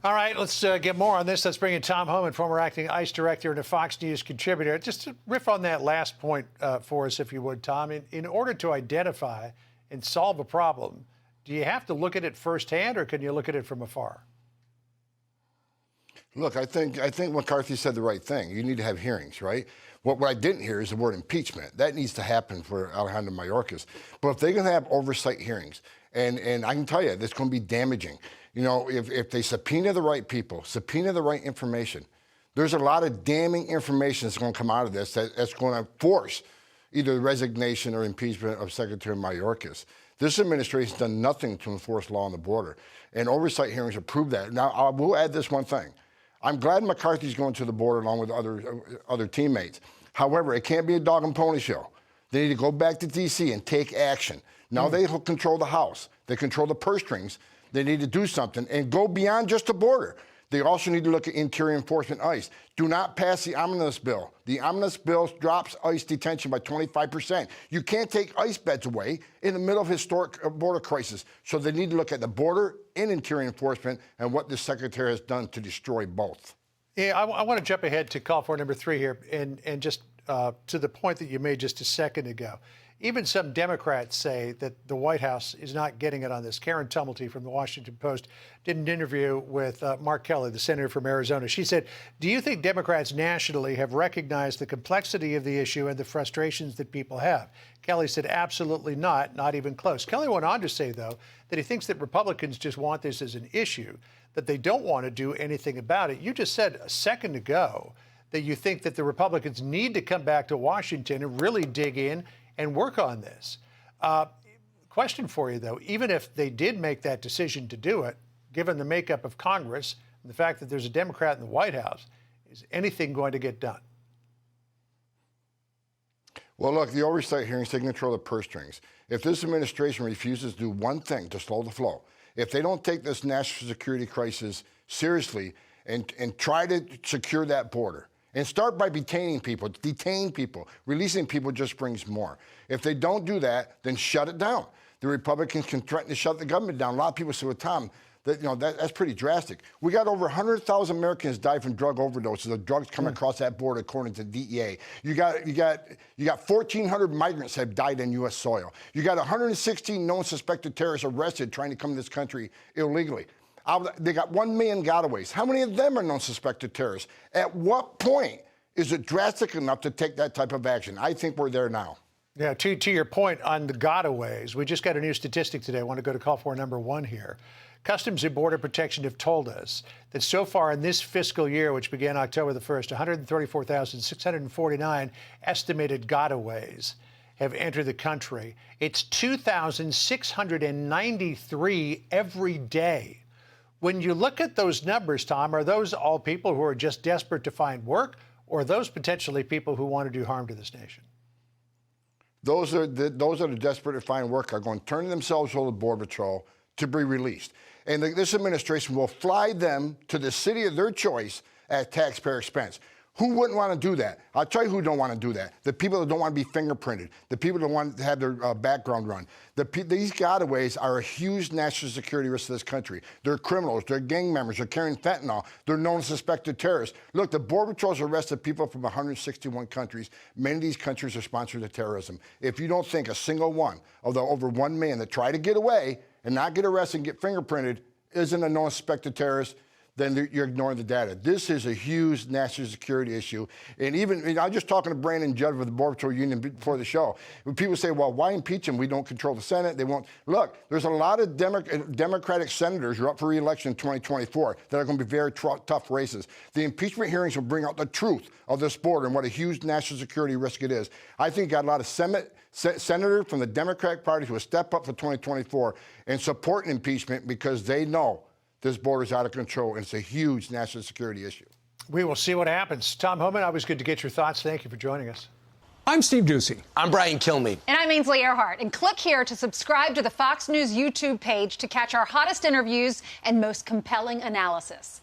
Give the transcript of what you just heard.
All right, let's get more on this. Let's bring in Tom Homan, former acting ICE director and a Fox News contributor. Just to riff on that last point for us, if you would, Tom. In order to identify and solve a problem, do you have to look at it firsthand, or can you look at it from afar? Look, I think McCarthy said the right thing. You need to have hearings, right? What I didn't hear is the word impeachment. That needs to happen for Alejandro Mayorkas. But if they're going to have oversight hearings, and I can tell you, this is going to be damaging. You know, if they subpoena the right people, subpoena the right information, there's a lot of damning information that's going to come out of this that's going to force either the resignation or impeachment of Secretary Mayorkas. This administration has done nothing to enforce law on the border, and oversight hearings have proved that. Now, I will add this one thing. I'm glad McCarthy's going to the border along with other teammates. However, it can't be a dog and pony show. They need to go back to D.C. and take action. Now they control the House. They control the purse strings. They need to do something and go beyond just the border. They also need to look at interior enforcement ICE. Do not pass the omnibus bill. The omnibus bill drops ICE detention by 25%. You can't take ICE beds away in the middle of historic border crisis. So they need to look at the border and interior enforcement and what this secretary has done to destroy both. Yeah, I want to jump ahead to call for number 3 here, and just to the point that you made just a second ago. Even some Democrats say that the White House is not getting it on this. Karen Tumulty from the Washington Post did an interview with Mark Kelly, the senator from Arizona. She said, do you think Democrats nationally have recognized the complexity of the issue and the frustrations that people have? Kelly said, absolutely not even close. Kelly went on to say, though, that he thinks that Republicans just want this as an issue, that they don't want to do anything about it. You just said a second ago that you think that the Republicans need to come back to Washington and really dig in and work on this. Question for you, though, even if they did make that decision to do it, given the makeup of Congress and the fact that there's a Democrat in the White House, is anything going to get done? Well, look, the oversight hearings take control of the purse strings. If this administration refuses to do one thing to slow the flow, if they don't take this national security crisis seriously and try to secure that border, and start by detaining people. Detain people. Releasing people just brings more. If they don't do that, then shut it down. The Republicans can threaten to shut the government down. A lot of people say, well, Tom, that's pretty drastic. We got over 100,000 Americans died from drug overdoses of drugs coming across that border, according to DEA. You got 1,400 migrants have died in U.S. soil. You got 116 known suspected terrorists arrested trying to come to this country illegally. They got 1 million gotaways. How many of them are known suspected terrorists? At what point is it drastic enough to take that type of action? I think we're there now. Yeah, to your point on the gotaways, we just got a new statistic today. I want to go to call for number 1 here. Customs and Border Protection have told us that so far in this fiscal year, which began October the 1st, 134,649 estimated gotaways have entered the country. It's 2,693 every day. When you look at those numbers, Tom, are those all people who are just desperate to find work, or are those potentially people who want to do harm to this nation? Those that are desperate to find work are going to turn themselves over to Border Patrol to be released. And this administration will fly them to the city of their choice at taxpayer expense. Who wouldn't want to do that? I'll tell you who don't want to do that. The people that don't want to be fingerprinted. The people that want to have their background run. These gotaways are a huge national security risk to this country. They're criminals. They're gang members. They're carrying fentanyl. They're known suspected terrorists. Look, the Border Patrol's arrested people from 161 countries. Many of these countries are sponsors of terrorism. If you don't think a single one of the over 1 million that try to get away and not get arrested and get fingerprinted isn't a known suspected terrorist, then you're ignoring the data. This is a huge national security issue. And even, I was just talking to Brandon Judd with the Border Patrol Union before the show. When people say, well, why impeach him? We don't control the Senate. They won't. Look, there's a lot of Democratic senators who are up for re-election in 2024 that are going to be very tough races. The impeachment hearings will bring out the truth of this border and what a huge national security risk it is. I think got a lot of senators from the Democratic Party who will step up for 2024 and support an impeachment because they know this border is out of control, and it's a huge national security issue. We will see what happens. Tom Homan, always good to get your thoughts. Thank you for joining us. I'm Steve Doocy. I'm Brian Kilmeade. And I'm Ainsley Earhart. And click here to subscribe to the Fox News YouTube page to catch our hottest interviews and most compelling analysis.